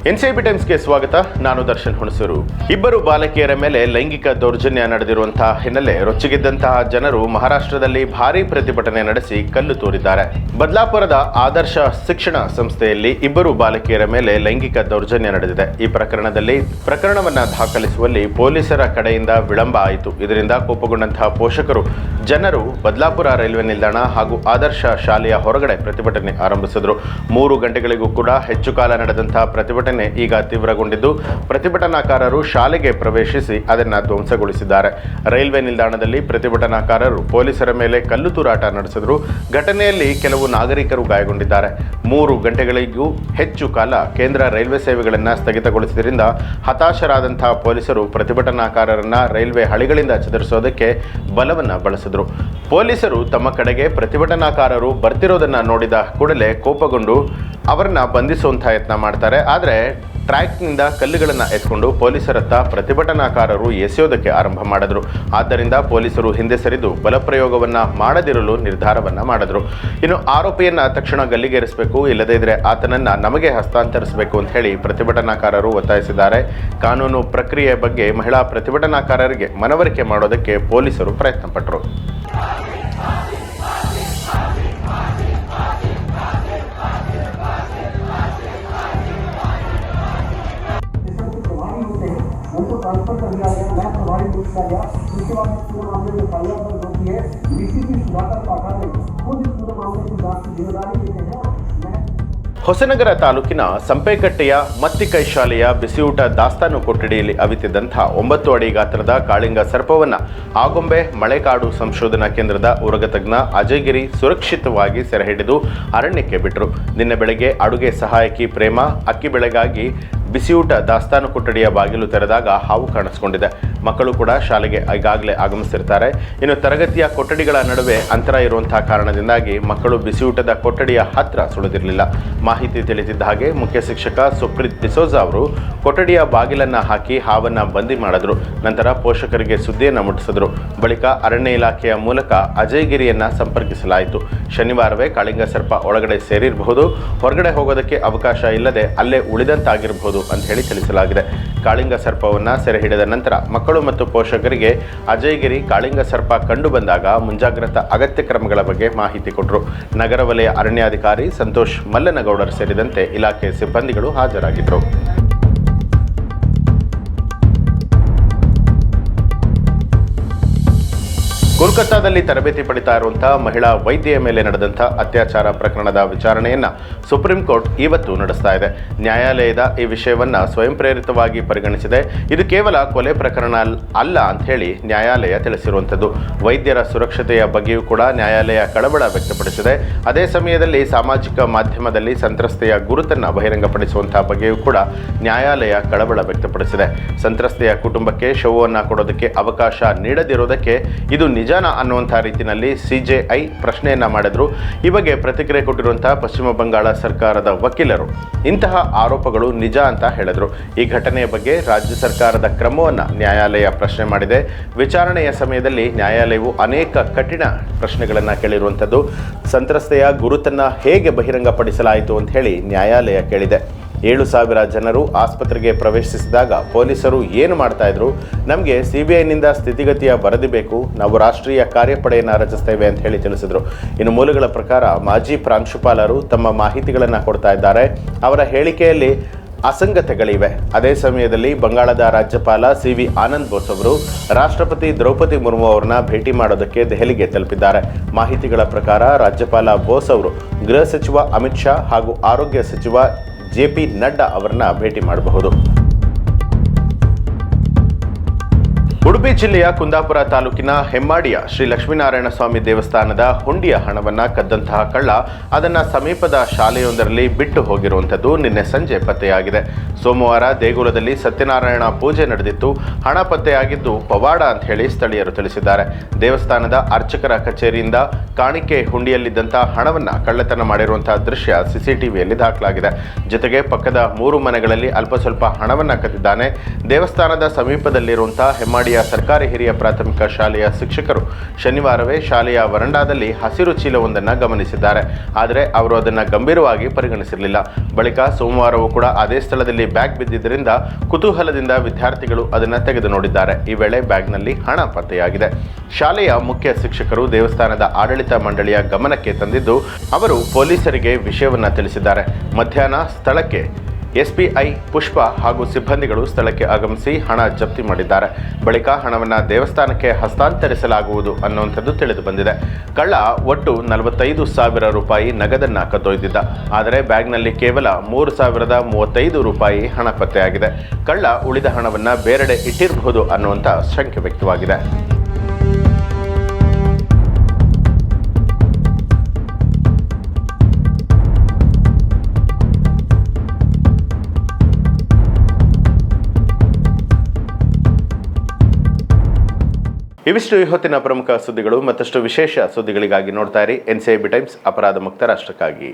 NCB ಟೈಮ್ಸ್ಗೆ ಸ್ವಾಗತ. ನಾನು ದರ್ಶನ್ ಹುಣಸೂರು. ಇಬ್ಬರು ಬಾಲಕಿಯರ ಮೇಲೆ ಲೈಂಗಿಕ ದೌರ್ಜನ್ಯ ನಡೆದಿರುವಂತಹ ಹಿನ್ನೆಲೆ ರೊಚ್ಚಿಗೆದ್ದಂತಹ ಜನರು ಮಹಾರಾಷ್ಟ್ರದಲ್ಲಿ ಭಾರೀ ಪ್ರತಿಭಟನೆ ನಡೆಸಿ ಕಲ್ಲು ತೂರಿದ್ದಾರೆ. ಬದಲಾಪುರದ ಆದರ್ಶ ಶಿಕ್ಷಣ ಸಂಸ್ಥೆಯಲ್ಲಿ ಇಬ್ಬರು ಬಾಲಕಿಯರ ಮೇಲೆ ಲೈಂಗಿಕ ದೌರ್ಜನ್ಯ ನಡೆದಿದೆ. ಈ ಪ್ರಕರಣವನ್ನು ದಾಖಲಿಸುವಲ್ಲಿ ಪೊಲೀಸರ ಕಡೆಯಿಂದ ವಿಳಂಬ ಆಯಿತು. ಇದರಿಂದ ಕೋಪಗೊಂಡಂತಹ ಪೋಷಕರು ಜನರು ಬದಲಾಪುರ ರೈಲ್ವೆ ನಿಲ್ದಾಣ ಹಾಗೂ ಆದರ್ಶ ಶಾಲೆಯ ಹೊರಗಡೆ ಪ್ರತಿಭಟನೆ ಆರಂಭಿಸಿದರು. 3 ಗಂಟೆಗಳಿಗೂ ಕೂಡ ಹೆಚ್ಚು ಕಾಲ ನಡೆದಂತಹ ಪ್ರತಿಭಟನೆ ಈಗ ತೀವ್ರಗೊಂಡಿದ್ದು, ಪ್ರತಿಭಟನಾಕಾರರು ಶಾಲೆಗೆ ಪ್ರವೇಶಿಸಿ ಅದನ್ನು ಧ್ವಂಸಗೊಳಿಸಿದ್ದಾರೆ. ರೈಲ್ವೆ ನಿಲ್ದಾಣದಲ್ಲಿ ಪ್ರತಿಭಟನಾಕಾರರು ಪೊಲೀಸರ ಮೇಲೆ ಕಲ್ಲು ತೂರಾಟ ನಡೆಸಿದರು. ಘಟನೆಯಲ್ಲಿ ಕೆಲವು ನಾಗರಿಕರು ಗಾಯಗೊಂಡಿದ್ದಾರೆ. 3 ಗಂಟೆಗಳಿಗೂ ಹೆಚ್ಚು ಕಾಲ ಕೇಂದ್ರ ರೈಲ್ವೆ ಸೇವೆಗಳನ್ನು ಸ್ಥಗಿತಗೊಳಿಸಿದ್ದರಿಂದ ಹತಾಶರಾದಂತಹ ಪೊಲೀಸರು ಪ್ರತಿಭಟನಾಕಾರರನ್ನ ರೈಲ್ವೆ ಹಳಿಗಳಿಂದ ಚದುರಿಸೋದಕ್ಕೆ ಬಲವನ್ನು ಬಳಸಿದರು. ಪೊಲೀಸರು ತಮ್ಮ ಕಡೆಗೆ ಪ್ರತಿಭಟನಾಕಾರರು ಬರ್ತಿರೋದನ್ನು ನೋಡಿದ ಕೂಡಲೇ ಕೋಪಗೊಂಡು ಅವರನ್ನ ಬಂಧಿಸುವಂಥ ಯತ್ನ ಮಾಡ್ತಾರೆ. ಆದರೆ ಟ್ರ್ಯಾಕ್ನಿಂದ ಕಲ್ಲುಗಳನ್ನು ಎತ್ಕೊಂಡು ಪೊಲೀಸರತ್ತ ಪ್ರತಿಭಟನಾಕಾರರು ಎಸೆಯೋದಕ್ಕೆ ಆರಂಭ ಮಾಡಿದ್ರು. ಆದ್ದರಿಂದ ಪೊಲೀಸರು ಹಿಂದೆ ಸರಿದು ಬಲಪ್ರಯೋಗವನ್ನು ಮಾಡದಿರಲು ನಿರ್ಧಾರವನ್ನು ಮಾಡಿದ್ರು. ಇನ್ನು ಆರೋಪಿಯನ್ನು ತಕ್ಷಣ ಗಲ್ಲಿಗೇರಿಸಬೇಕು, ಇಲ್ಲದೇ ಇದ್ರೆ ಆತನನ್ನು ನಮಗೆ ಹಸ್ತಾಂತರಿಸಬೇಕು ಅಂತ ಹೇಳಿ ಪ್ರತಿಭಟನಾಕಾರರು ಒತ್ತಾಯಿಸಿದ್ದಾರೆ. ಕಾನೂನು ಪ್ರಕ್ರಿಯೆ ಬಗ್ಗೆ ಮಹಿಳಾ ಪ್ರತಿಭಟನಾಕಾರರಿಗೆ ಮನವರಿಕೆ ಮಾಡೋದಕ್ಕೆ ಪೊಲೀಸರು ಪ್ರಯತ್ನ ಪಟ್ಟರು. ट्रांसफर कर दिया गया, मैं प्रभारी नियुक्त किया गया। उसके बाद पूरे मामले में कार्यवाही होती है। डीसीपी सुधाकर पाठक ने खुद इस पूरे मामले की जांच की जिम्मेदारी लेते हैं। ಹೊಸನಗರ ತಾಲೂಕಿನ ಸಂಪೇಕಟ್ಟೆಯ ಮತ್ತಿಕೈ ಶಾಲೆಯ ಬಿಸಿಯೂಟ ದಾಸ್ತಾನು ಕೊಠಡಿಯಲ್ಲಿ ಅವಿತಿದ್ದಂಥ 9 ಅಡಿ ಗಾತ್ರದ ಕಾಳಿಂಗ ಸರ್ಪವನ್ನು ಆಗೊಂಬೆ ಮಳೆಕಾಡು ಸಂಶೋಧನಾ ಕೇಂದ್ರದ ಉರಗತಜ್ಞ ಅಜಯ್ ಗಿರಿ ಸುರಕ್ಷಿತವಾಗಿ ಸೆರೆ ಹಿಡಿದು ಅರಣ್ಯಕ್ಕೆ ಬಿಟ್ಟರು. ನಿನ್ನೆ ಬೆಳಗ್ಗೆ ಅಡುಗೆ ಸಹಾಯಕಿ ಪ್ರೇಮ ಅಕ್ಕಿ ಬೆಳೆಗಾಗಿ ಬಿಸಿಯೂಟ ದಾಸ್ತಾನು ಕೊಠಡಿಯ ಬಾಗಿಲು ತೆರೆದಾಗ ಹಾವು ಕಾಣಿಸಿಕೊಂಡಿದೆ. ಮಕ್ಕಳು ಕೂಡ ಶಾಲೆಗೆ ಈಗಾಗಲೇ ಆಗಮಿಸಿರ್ತಾರೆ. ಇನ್ನು ತರಗತಿಯ ಕೊಠಡಿಗಳ ನಡುವೆ ಅಂತರ ಇರುವಂತಹ ಕಾರಣದಿಂದಾಗಿ ಮಕ್ಕಳು ಬಿಸಿಯೂಟದ ಕೊಠಡಿಯ ಹತ್ರ ಸುಳಿದಿರಲಿಲ್ಲ. ಮಾಹಿತಿ ತಿಳಿದಿದ್ದ ಹಾಗೆ ಮುಖ್ಯ ಶಿಕ್ಷಕ ಸುಪ್ರೀತ್ ಡಿಸೋಜಾ ಅವರು ಕೊಠಡಿಯ ಬಾಗಿಲನ್ನು ಹಾಕಿ ಹಾವನ್ನು ಬಂದಿ ಮಾಡಿದ್ರು. ನಂತರ ಪೋಷಕರಿಗೆ ಸುದ್ದಿಯನ್ನು ಮುಟ್ಟಿಸಿದ್ರು. ಬಳಿಕ ಅರಣ್ಯ ಇಲಾಖೆಯ ಮೂಲಕ ಅಜಯ್ ಗಿರಿಯನ್ನು ಸಂಪರ್ಕಿಸಲಾಯಿತು. ಶನಿವಾರವೇ ಕಾಳಿಂಗ ಸರ್ಪ ಒಳಗಡೆ ಸೇರಿರಬಹುದು, ಹೊರಗಡೆ ಹೋಗೋದಕ್ಕೆ ಅವಕಾಶ ಇಲ್ಲದೆ ಅಲ್ಲೇ ಉಳಿದಂತಾಗಿರಬಹುದು ಅಂತ ಹೇಳಿ ತಿಳಿಸಲಾಗಿದೆ. ಕಾಳಿಂಗ ಸರ್ಪವನ್ನು ಸೆರೆ ಹಿಡಿದ ನಂತರ ಮಕ್ಕಳು ಮತ್ತು ಪೋಷಕರಿಗೆ ಅಜಯ್ ಗಿರಿ ಕಾಳಿಂಗ ಸರ್ಪ ಕಂಡು ಬಂದಾಗ ಮುಂಜಾಗ್ರತಾ ಅಗತ್ಯ ಕ್ರಮಗಳ ಬಗ್ಗೆ ಮಾಹಿತಿ ಕೊಟ್ಟರು. ನಗರ ವಲಯ ಅರಣ್ಯಾಧಿಕಾರಿ ಸಂತೋಷ್ ಮಲ್ಲನಗೌಡರು ಸೇರಿದಂತೆ ಇಲಾಖೆ ಸಿಬ್ಬಂದಿಗಳು ಹಾಜರಾಗಿದ್ದರು. ಕೋಲ್ಕತ್ತಾದಲ್ಲಿ ತರಬೇತಿ ಪಡಿತಾ ಇರುವಂತಹ ಮಹಿಳಾ ವೈದ್ಯೆಯ ಮೇಲೆ ನಡೆದಂತಹ ಅತ್ಯಾಚಾರ ಪ್ರಕರಣದ ವಿಚಾರಣೆಯನ್ನು ಸುಪ್ರೀಂ ಕೋರ್ಟ್ ಇವತ್ತು ನಡೆಸ್ತಾ ಇದೆ. ನ್ಯಾಯಾಲಯದ ಈ ವಿಷಯವನ್ನು ಸ್ವಯಂ ಪ್ರೇರಿತವಾಗಿ ಪರಿಗಣಿಸಿದೆ. ಇದು ಕೇವಲ ಕೊಲೆ ಪ್ರಕರಣ ಅಲ್ಲ ಅಂತ ಹೇಳಿ ನ್ಯಾಯಾಲಯ ತಿಳಿಸಿರುವಂಥದ್ದು. ವೈದ್ಯರ ಸುರಕ್ಷತೆಯ ಬಗ್ಗೆಯೂ ಕೂಡ ನ್ಯಾಯಾಲಯ ಕಳವಳ ವ್ಯಕ್ತಪಡಿಸಿದೆ. ಅದೇ ಸಮಯದಲ್ಲಿ ಸಾಮಾಜಿಕ ಮಾಧ್ಯಮದಲ್ಲಿ ಸಂತ್ರಸ್ತೆಯ ಗುರುತನ್ನು ಬಹಿರಂಗಪಡಿಸುವಂತಹ ಬಗ್ಗೆಯೂ ಕೂಡ ನ್ಯಾಯಾಲಯ ಕಳವಳ ವ್ಯಕ್ತಪಡಿಸಿದೆ. ಸಂತ್ರಸ್ತೆಯ ಕುಟುಂಬಕ್ಕೆ ಶವವನ್ನು ಕೊಡೋದಕ್ಕೆ ಅವಕಾಶ ನೀಡದಿರೋದಕ್ಕೆ ಇದು ನಿಜಾನ ಅನ್ನುವಂಥ ರೀತಿಯಲ್ಲಿ ಸಿಜೆಐ ಪ್ರಶ್ನೆಯನ್ನ ಮಾಡಿದ್ರು. ಈ ಬಗ್ಗೆ ಪ್ರತಿಕ್ರಿಯೆ ಕೊಟ್ಟಿರುವಂತಹ ಪಶ್ಚಿಮ ಬಂಗಾಳ ಸರ್ಕಾರದ ವಕೀಲರು ಇಂತಹ ಆರೋಪಗಳು ನಿಜ ಅಂತ ಹೇಳಿದ್ರು. ಈ ಘಟನೆಯ ಬಗ್ಗೆ ರಾಜ್ಯ ಸರ್ಕಾರದ ಕ್ರಮವನ್ನು ನ್ಯಾಯಾಲಯ ಪ್ರಶ್ನೆ ಮಾಡಿದೆ. ವಿಚಾರಣೆಯ ಸಮಯದಲ್ಲಿ ನ್ಯಾಯಾಲಯವು ಅನೇಕ ಕಠಿಣ ಪ್ರಶ್ನೆಗಳನ್ನು ಕೇಳಿರುವಂಥದ್ದು. ಸಂತ್ರಸ್ತೆಯ ಗುರುತನ್ನು ಹೇಗೆ ಬಹಿರಂಗಪಡಿಸಲಾಯಿತು ಅಂತ ಹೇಳಿ ನ್ಯಾಯಾಲಯ ಕೇಳಿದೆ. 7,000 ಜನರು ಆಸ್ಪತ್ರೆಗೆ ಪ್ರವೇಶಿಸಿದಾಗ ಪೊಲೀಸರು ಏನು ಮಾಡ್ತಾ ಇದ್ರು? ನಮಗೆ ಸಿಬಿಐನಿಂದ ಸ್ಥಿತಿಗತಿಯ ವರದಿ ಬೇಕು, ನಾವು ರಾಷ್ಟ್ರೀಯ ಕಾರ್ಯಪಡೆಯನ್ನು ರಚಿಸ್ತೇವೆ ಅಂತ ಹೇಳಿ ತಿಳಿಸಿದರು. ಇನ್ನು ಮೂಲಗಳ ಪ್ರಕಾರ ಮಾಜಿ ಪ್ರಾಂಶುಪಾಲರು ತಮ್ಮ ಮಾಹಿತಿಗಳನ್ನು ಕೊಡ್ತಾ ಇದ್ದಾರೆ. ಅವರ ಹೇಳಿಕೆಯಲ್ಲಿ ಅಸಂಗತಗಳಿವೆ. ಅದೇ ಸಮಯದಲ್ಲಿ ಬಂಗಾಳದ ರಾಜ್ಯಪಾಲ ಸಿ.ವಿ. ಆನಂದ್ ಬೋಸ್ ಅವರು ರಾಷ್ಟ್ರಪತಿ ದ್ರೌಪದಿ ಮುರ್ಮು ಅವರನ್ನ ಭೇಟಿ ಮಾಡೋದಕ್ಕೆ ದೆಹಲಿಗೆ ತಲುಪಿದ್ದಾರೆ. ಮಾಹಿತಿಗಳ ಪ್ರಕಾರ ರಾಜ್ಯಪಾಲ ಬೋಸ್ ಅವರು ಗೃಹ ಸಚಿವ ಅಮಿತ್ ಶಾ ಹಾಗೂ ಆರೋಗ್ಯ ಸಚಿವ ಜೆ.ಪಿ. ನಡ್ಡಾ ಅವರನ್ನ ಭೇಟಿ ಮಾಡಬಹುದು. ಉಡುಪಿ ಜಿಲ್ಲೆಯ ಕುಂದಾಪುರ ತಾಲೂಕಿನ ಹೆಮ್ಮಾಡಿಯ ಶ್ರೀ ಲಕ್ಷ್ಮೀನಾರಾಯಣ ಸ್ವಾಮಿ ದೇವಸ್ಥಾನದ ಹುಂಡಿಯ ಹಣವನ್ನು ಕದ್ದಂತಹ ಕಳ್ಳ ಅದನ್ನು ಸಮೀಪದ ಶಾಲೆಯೊಂದರಲ್ಲಿ ಬಿಟ್ಟು ಹೋಗಿರುವಂಥದ್ದು ನಿನ್ನೆ ಸಂಜೆ ಪತ್ತೆಯಾಗಿದೆ. ಸೋಮವಾರ ದೇಗುಲದಲ್ಲಿ ಸತ್ಯನಾರಾಯಣ ಪೂಜೆ ನಡೆದಿತ್ತು. ಹಣ ಪತ್ತೆಯಾಗಿದ್ದು ಪವಾಡ ಅಂತ ಹೇಳಿ ಸ್ಥಳೀಯರು ತಿಳಿಸಿದ್ದಾರೆ. ದೇವಸ್ಥಾನದ ಅರ್ಚಕರ ಕಚೇರಿಯಿಂದ ಕಾಣಿಕೆ ಹುಂಡಿಯಲ್ಲಿದ್ದಂತಹ ಹಣವನ್ನು ಕಳ್ಳತನ ಮಾಡಿರುವಂತಹ ದೃಶ್ಯ ಸಿಸಿಟಿವಿಯಲ್ಲಿ ದಾಖಲಾಗಿದೆ. ಜೊತೆಗೆ ಪಕ್ಕದ 3 ಮನೆಗಳಲ್ಲಿ ಅಲ್ಪ ಸ್ವಲ್ಪ ಹಣವನ್ನು ಕದ್ದಿದ್ದಾನೆ. ದೇವಸ್ಥಾನದ ಸಮೀಪದಲ್ಲಿರುವಂತಹ ಹೆಮ್ಮಾಡಿ ಅಂಗನವಾಡಿಯ ಸರ್ಕಾರಿ ಹಿರಿಯ ಪ್ರಾಥಮಿಕ ಶಾಲೆಯ ಶಿಕ್ಷಕರು ಶನಿವಾರವೇ ಶಾಲೆಯ ವರಂಡಾದಲ್ಲಿ ಹಸಿರು ಚೀಲವೊಂದನ್ನು ಗಮನಿಸಿದ್ದಾರೆ. ಆದರೆ ಅವರು ಅದನ್ನು ಗಂಭೀರವಾಗಿ ಪರಿಗಣಿಸಿರಲಿಲ್ಲ. ಬಳಿಕ ಸೋಮವಾರವೂ ಕೂಡ ಅದೇ ಸ್ಥಳದಲ್ಲಿ ಬ್ಯಾಗ್ ಬಿದ್ದಿದ್ದರಿಂದ ಕುತೂಹಲದಿಂದ ವಿದ್ಯಾರ್ಥಿಗಳು ಅದನ್ನು ತೆಗೆದು ನೋಡಿದ್ದಾರೆ. ಈ ವೇಳೆ ಬ್ಯಾಗ್ನಲ್ಲಿ ಹಣ ಪತ್ತೆಯಾಗಿದೆ. ಶಾಲೆಯ ಮುಖ್ಯ ಶಿಕ್ಷಕರು ದೇವಸ್ಥಾನದ ಆಡಳಿತ ಮಂಡಳಿಯ ಗಮನಕ್ಕೆ ತಂದಿದ್ದು ಅವರು ಪೊಲೀಸರಿಗೆ ವಿಷಯವನ್ನು ತಿಳಿಸಿದ್ದಾರೆ. ಮಧ್ಯಾಹ್ನ ಸ್ಥಳಕ್ಕೆ ಎಸ್ಪಿಐ ಪುಷ್ಪ ಹಾಗೂ ಸಿಬ್ಬಂದಿಗಳು ಸ್ಥಳಕ್ಕೆ ಆಗಮಿಸಿ ಹಣ ಜಪ್ತಿ ಮಾಡಿದ್ದಾರೆ. ಬಳಿಕ ಹಣವನ್ನು ದೇವಸ್ಥಾನಕ್ಕೆ ಹಸ್ತಾಂತರಿಸಲಾಗುವುದು ಅನ್ನುವಂಥದ್ದು ತಿಳಿದು ಬಂದಿದೆ. ಕಳ್ಳ ಒಟ್ಟು 45,000 ರೂಪಾಯಿ ನಗದನ್ನು ಕದ್ದೊಯ್ದಿದ್ದ. ಆದರೆ ಬ್ಯಾಗ್ನಲ್ಲಿ ಕೇವಲ 3,035 ರೂಪಾಯಿ ಹಣ ಪತ್ತೆಯಾಗಿದೆ. ಕಳ್ಳ ಉಳಿದ ಹಣವನ್ನು ಬೇರೆಡೆ ಇಟ್ಟಿರಬಹುದು ಅನ್ನುವಂಥ ಶಂಕೆ ವ್ಯಕ್ತವಾಗಿದೆ. ಇವಿಷ್ಟು ಈ ಹೊತ್ತಿನ ಪ್ರಮುಖ ಸುದ್ದಿಗಳು. ಮತ್ತಷ್ಟು ವಿಶೇಷ ಸುದ್ದಿಗಳಿಗಾಗಿ ನೋಡ್ತಾ ಇರಿ NCIB ಟೈಮ್ಸ್, ಅಪರಾಧ ಮುಕ್ತ ರಾಷ್ಟ್ರಕ್ಕಾಗಿ.